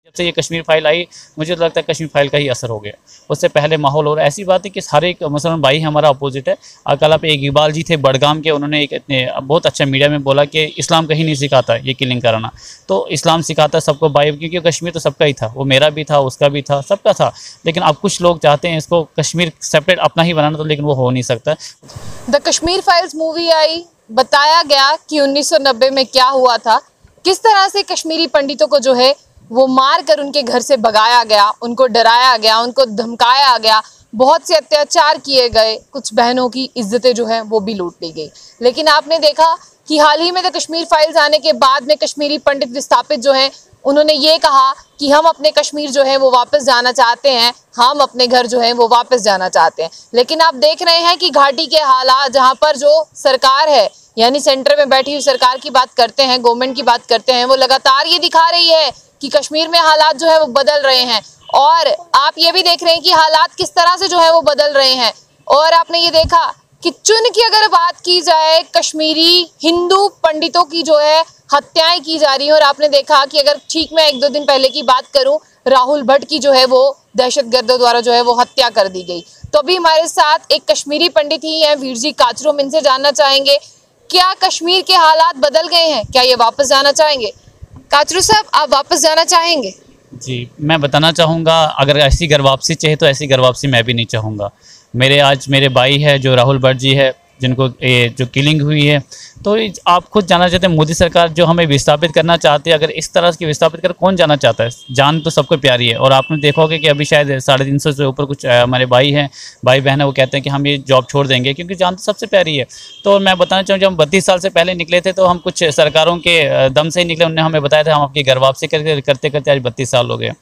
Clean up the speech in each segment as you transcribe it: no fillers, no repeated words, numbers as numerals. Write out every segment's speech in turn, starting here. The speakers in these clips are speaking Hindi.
जब से ये कश्मीर फाइल आई, मुझे तो लगता है कश्मीर फाइल का ही असर हो गया। उससे पहले माहौल और ऐसी बात है कि हर एक मुसलमान भाई हमारा अपोजिट है। कल आप एक इकबाल जी थे बड़गाम के, उन्होंने एक इतने बहुत अच्छा मीडिया में बोला कि इस्लाम कहीं नहीं सिखाता ये किलिंग कराना, तो इस्लाम सिखाता सबको भाई, क्योंकि कश्मीर तो सबका ही था, वो मेरा भी था, उसका भी था, सबका था। लेकिन अब कुछ लोग चाहते हैं इसको कश्मीर सेपरेट अपना ही बनाना, तो लेकिन वो हो नहीं सकता। द कश्मीर फाइल्स मूवी आई, बताया गया कि 1990 में क्या हुआ था, किस तरह से कश्मीरी पंडितों को जो है वो मार कर उनके घर से भगाया गया, उनको डराया गया, उनको धमकाया गया, बहुत से अत्याचार किए गए, कुछ बहनों की इज्जतें जो है वो भी लूट ली गई। लेकिन आपने देखा कि हाल ही में द कश्मीर फाइल्स आने के बाद में कश्मीरी पंडित विस्थापित जो हैं उन्होंने ये कहा कि हम अपने कश्मीर जो है वो वापस जाना चाहते हैं, हम अपने घर जो है वो वापस जाना चाहते हैं। लेकिन आप देख रहे हैं कि घाटी के हालात, जहाँ पर जो सरकार है यानी सेंटर में बैठी हुई सरकार की बात करते हैं, गवर्नमेंट की बात करते हैं, वो लगातार ये दिखा रही है कि कश्मीर में हालात जो है वो बदल रहे हैं। और आप ये भी देख रहे हैं कि हालात किस तरह से जो है वो बदल रहे हैं। और आपने ये देखा कि चुन की अगर बात की जाए, कश्मीरी हिंदू पंडितों की जो है हत्याएं की जा रही हैं। और आपने देखा कि अगर ठीक मैं 1-2 दिन पहले की बात करूं, राहुल भट्ट की जो है वो दहशतगर्दों द्वारा जो है वो हत्या कर दी गई। तो अभी हमारे साथ एक कश्मीरी पंडित ही हैं, वीर जी काचरू, हम इनसे जानना चाहेंगे क्या कश्मीर के हालात बदल गए हैं, क्या ये वापस जाना चाहेंगे? काचरू साहब, आप वापस जाना चाहेंगे? जी, मैं बताना चाहूँगा, अगर ऐसी घर वापसी चाहिए तो ऐसी घर वापसी मैं भी नहीं चाहूँगा। मेरे भाई है जो राहुल भट्ट जी है, जिनको ये जो किलिंग हुई है, तो आप खुद जाना चाहते हैं मोदी सरकार जो हमें विस्थापित करना चाहती है, अगर इस तरह की विस्थापित कर कौन जाना चाहता है? जान तो सबको प्यारी है। और आपने देखा होगा कि अभी शायद 350 से ऊपर कुछ हमारे भाई बहन है, वो कहते हैं कि हम ये जॉब छोड़ देंगे क्योंकि जान तो सबसे प्यारी है। तो मैं बताना चाहूँ, जब हम 32 साल से पहले निकले थे तो हम कुछ सरकारों के दम से ही निकले, उन्होंने हमें बताया था हम आपकी घर वापसी करते करते आज 32 साल हो गए।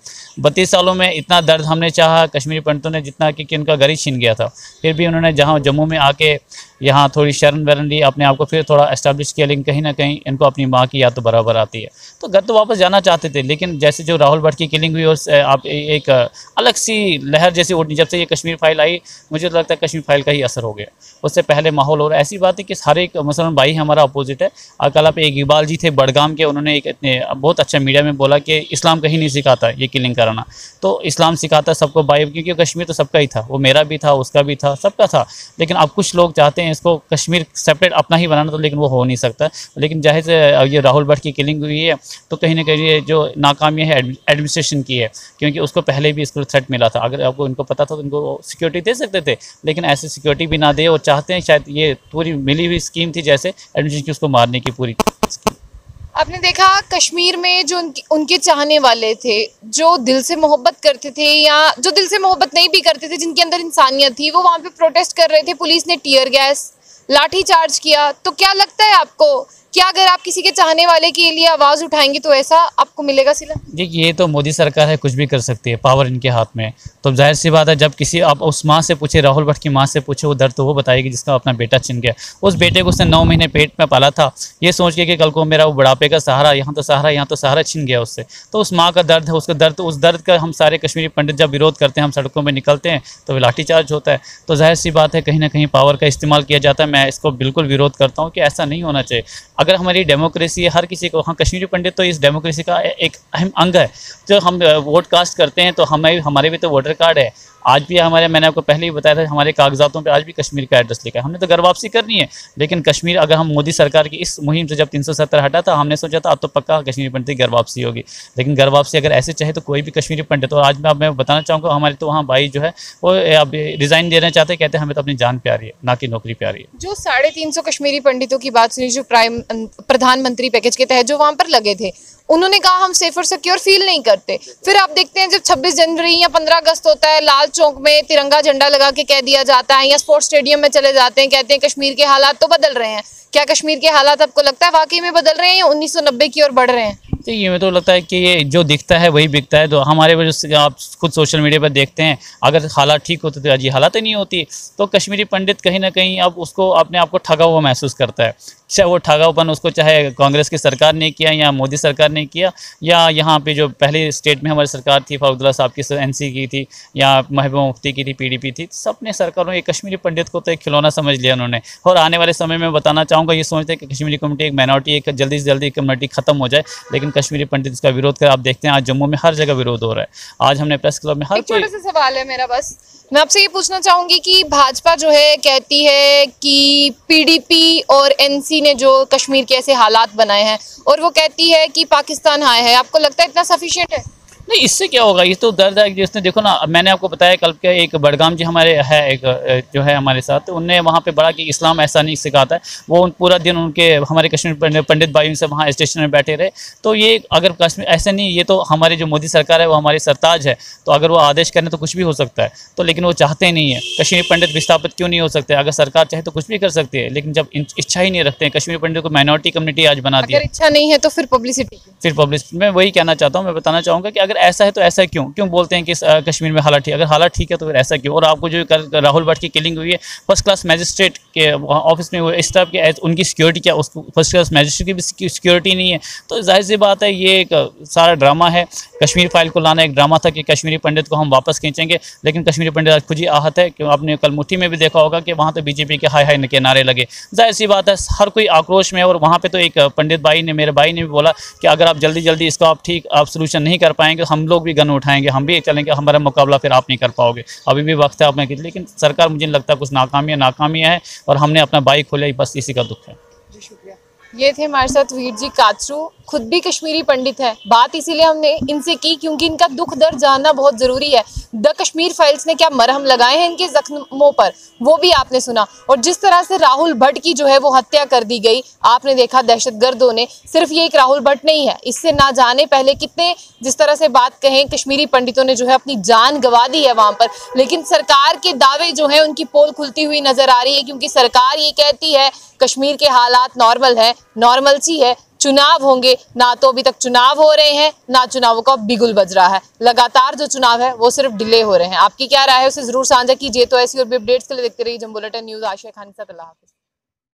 32 सालों में इतना दर्द हमने चाहा कश्मीरी पंडितों ने, जितना कि उनका घर ही छीन गया था। फिर भी उन्होंने जहाँ जम्मू में आके यहाँ थोड़ी शरण वरण ली, अपने आप को फिर थोड़ा एस्टैब्लिश किया, लेकिन कहीं ना कहीं इनको अपनी माँ की याद तो बराबर आती है। तो घर तो वापस जाना चाहते थे, लेकिन जैसे जो राहुल भट्ट की किलिंग हुई और आप एक अलग सी लहर जैसी उठी जब से ये कश्मीर फाइल आई, मुझे तो लगता है कश्मीर फाइल का ही असर हो गया। उससे पहले माहौल और ऐसी बात है कि हर एक मुसलमान भाई हमारा अपोजिट है। कल आप एक इकबाल जी थे बड़गाम के, उन्होंने एक इतने बहुत अच्छा मीडिया में बोला कि इस्लाम कहीं नहीं सिखाता ये किलिंग कराना, तो इस्लाम सिखाता सबको भाई, क्योंकि कश्मीर तो सबका ही था, वो मेरा भी था, उसका भी था, सबका था। लेकिन अब कुछ लोग चाहते हैं इसको कश्मीर सेपरेट अपना ही बनाना, तो लेकिन वो हो नहीं सकता। लेकिन जाहिर से ये राहुल भट्ट की किलिंग हुई है, तो कहीं ना कहीं ये जो नाकामी है एडमिनिस्ट्रेशन की है, क्योंकि उसको पहले भी इसको थ्रेट मिला था। अगर आपको इनको पता था तो इनको सिक्योरिटी दे सकते थे, लेकिन ऐसे सिक्योरिटी भी ना दे, और चाहते हैं शायद ये पूरी मिली हुई स्कीम थी जैसे एडमिनिस्ट्रेशन की, उसको मारने की पूरी। आपने देखा कश्मीर में जो उनके चाहने वाले थे, जो दिल से मोहब्बत करते थे या जो दिल से मोहब्बत नहीं भी करते थे, जिनके अंदर इंसानियत थी, वो वहाँ पे प्रोटेस्ट कर रहे थे। पुलिस ने टीयर गैस, लाठी चार्ज किया। तो क्या लगता है आपको, क्या अगर आप किसी के चाहने वाले के लिए आवाज़ उठाएंगे तो ऐसा आपको मिलेगा सिला? जी, ये तो मोदी सरकार है, कुछ भी कर सकती है, पावर इनके हाथ में। तो जाहिर सी बात है, जब किसी आप उस माँ से पूछे, राहुल भट्ट की माँ से पूछे, वो दर्द तो वो बताएगी जिसका अपना बेटा छिन गया। उस बेटे को उसने 9 महीने पेट में पाला था, ये सोच के कि कल को मेरा वो बुढ़ापे का सहारा, यहाँ तो सहारा छिन गया उससे। तो उस माँ का दर्द है, उसका दर्द, उस दर्द का हम सारे कश्मीरी पंडित जब विरोध करते हैं, हम सड़कों में निकलते हैं तो लाठीचार्ज होता है। तो जाहिर सी बात है, कहीं ना कहीं पावर का इस्तेमाल किया जाता है। मैं इसको बिल्कुल विरोध करता हूँ कि ऐसा नहीं होना चाहिए। अगर हमारी डेमोक्रेसी हर किसी को, हाँ कश्मीरी पंडित तो इस डेमोक्रेसी का एक अहम अंग है। जो हम वोट कास्ट करते हैं तो हमारे भी तो वोटर कार्ड है। आज भी मैंने आपको पहले ही बताया था, हमारे कागजातों पे आज भी कश्मीर का एड्रेस लिखा है। हमने तो घर वापसी करनी है, लेकिन कश्मीर, अगर हम मोदी सरकार की इस मुहिम से जब 370 हटा था, हमने सोचा था अब तो पक्का कश्मीरी पंडित की घर वापसी होगी। लेकिन घर वापसी अगर ऐसे चाहे तो कोई भी कश्मीरी पंडित, और आज मैं बताना चाहूँगा, हमारे तो वहाँ भाई जो है वो अब रिज़ाइन देना चाहते हैं, कहते हैं हमें तो अपनी जान प्यारी है, ना कि नौकरी प्यारी है। जो 350 कश्मीरी पंडितों की बात सुनी, जो प्रधानमंत्री पैकेज के तहत जो वहाँ पर लगे थे, उन्होंने कहा हम सेफ और सिक्योर फील नहीं करते। फिर आप देखते हैं जब 26 जनवरी या 15 अगस्त होता है, लाल चौक में तिरंगा झंडा लगा के कह दिया जाता है, या स्पोर्ट्स स्टेडियम में चले जाते हैं, कहते हैं कश्मीर के हालात तो बदल रहे हैं। क्या कश्मीर के हालात आपको लगता है वाकई में बदल रहे हैं या 1990 की ओर बढ़ रहे हैं? तो ये मुझे तो लगता है कि ये जो दिखता है वही बिकता है। तो हमारे वजह से आप खुद सोशल मीडिया पर देखते हैं, अगर हालात ठीक होते तो आज ये हालात ही नहीं होती। तो कश्मीरी पंडित कहीं ना कहीं अब उसको अपने आप को ठगा हुआ महसूस करता है। चाहे वो ठगापन उसको चाहे कांग्रेस की सरकार ने किया या मोदी सरकार ने किया, या यहाँ पे जो पहले स्टेट में हमारी सरकार थी, फारूक साहब की एनसी की थी, या महबूबा मुफ्ती की थी, पीडीपी थी, सबने सरकारों ने कश्मीरी पंडित को तो एक खिलौना समझ लिया उन्होंने। और आने वाले समय में बताना चाहूँगा, ये सोचते हैं कि कश्मीरी कम्युनिटी एक माइनॉरिटी, एक जल्दी से जल्दी कम्युनिटी खत्म हो जाए, लेकिन कश्मीरी पंडित इसका विरोध कर, आप देखते हैं आज जम्मू में हर जगह विरोध हो रहा है। आज हमने प्रेस क्लब में हर एक छोटा सा सवाल है मेरा, बस मैं आपसे ये पूछना चाहूंगी कि भाजपा जो है कहती है कि पीडीपी और एनसी ने जो कश्मीर के ऐसे हालात बनाए हैं, और वो कहती है कि पाकिस्तान आए हैं, आपको लगता है इतना सफिशिएंट है? नहीं, इससे क्या होगा, ये तो दर्द है जिसने, देखो ना, मैंने आपको बताया कल के एक बड़गाम जी हमारे है, एक जो है हमारे साथ, तो उनने वहाँ पे बड़ा कि इस्लाम ऐसा नहीं सिखाता है। वो पूरा दिन उनके हमारे कश्मीर पंडित भाइयों से वहाँ स्टेशन में बैठे रहे। तो ये अगर कश्मीर ऐसे नहीं, ये तो हमारी जो मोदी सरकार है वो हमारी सरताज है, तो अगर वो आदेश करें तो कुछ भी हो सकता है। तो लेकिन वो चाहते नहीं है। कश्मीरी पंडित विस्थापित क्यों नहीं हो सकते? अगर सरकार चाहे तो कुछ भी कर सकती है, लेकिन जब इच्छा ही नहीं रखते हैं, कश्मीरी पंडित को माइनॉरिटी कम्युनिटी आज बना दिया। अगर इच्छा नहीं है तो फिर पब्लिसिटी, मैं वही कहना चाहता हूँ, मैं बताना चाहूँगा कि अगर ऐसा है तो ऐसा क्यों बोलते हैं कि कश्मीर में हालात ठीक, अगर हालात ठीक है तो फिर ऐसा क्यों? और आपको जो राहुल भट्ट की किलिंग हुई है, फर्स्ट क्लास मैजिस्ट्रेट के ऑफिस में इस तरह के, उनकी सिक्योरिटी क्या, उस फर्स्ट क्लास मैजिस्ट्रेट की भी सिक्योरिटी नहीं है। तो जाहिर सी बात है ये एक सारा ड्रामा है। कश्मीर फाइल को लाना एक ड्रामा था कि कश्मीरी पंडित को हम वापस खींचेंगे, लेकिन कश्मीरी पंडित आज खुद ही आहत है। क्यों? आपने कल मुट्ठी में भी देखा होगा कि वहाँ तो बीजेपी के हाई हाई के नारे लगे। जाहिर सी बात है हर कोई आक्रोश में है। और वहाँ पे तो एक पंडित भाई ने, मेरे भाई ने भी बोला कि अगर आप जल्दी इसको आप सोल्यूशन नहीं कर पाएंगे तो हम लोग भी गन उठाएंगे, हम भी चलेंगे, हमारा मुकाबला फिर आप नहीं कर पाओगे। अभी भी वक्त है आप में, लेकिन सरकार मुझे नहीं लगता, कुछ नाकामियाँ हैं और हमने अपना बाइक खोला, बस इसी का दुख है। जी शुक्रिया। ये थे हमारे साथ वीर जी काचरू, खुद भी कश्मीरी पंडित है। बात इसीलिए हमने इनसे की क्योंकि इनका दुख दर्द जानना बहुत ज़रूरी है। द कश्मीर फाइल्स ने क्या मरहम लगाए हैं इनके जख्मों पर, वो भी आपने सुना। और जिस तरह से राहुल भट्ट की जो है वो हत्या कर दी गई, आपने देखा दहशतगर्दों ने। सिर्फ ये एक राहुल भट्ट नहीं है, इससे ना जाने पहले कितने, जिस तरह से बात कहें, कश्मीरी पंडितों ने जो है अपनी जान गंवा दी है वहाँ पर। लेकिन सरकार के दावे जो हैं उनकी पोल खुलती हुई नजर आ रही है, क्योंकि सरकार ये कहती है कश्मीर के हालात नॉर्मल है, नॉर्मल सी है, चुनाव होंगे। ना तो अभी तक चुनाव हो रहे हैं, ना चुनावों का बिगुल बज रहा है। लगातार जो चुनाव है वो सिर्फ डिले हो रहे हैं। आपकी क्या राय है उसे जरूर साझा कीजिए। तो ऐसी और भी अपडेट्स के लिए देखते रहिए जंग बुलेटिन न्यूज़। आशिया खान के साथ, अल्लाह हाफिज़।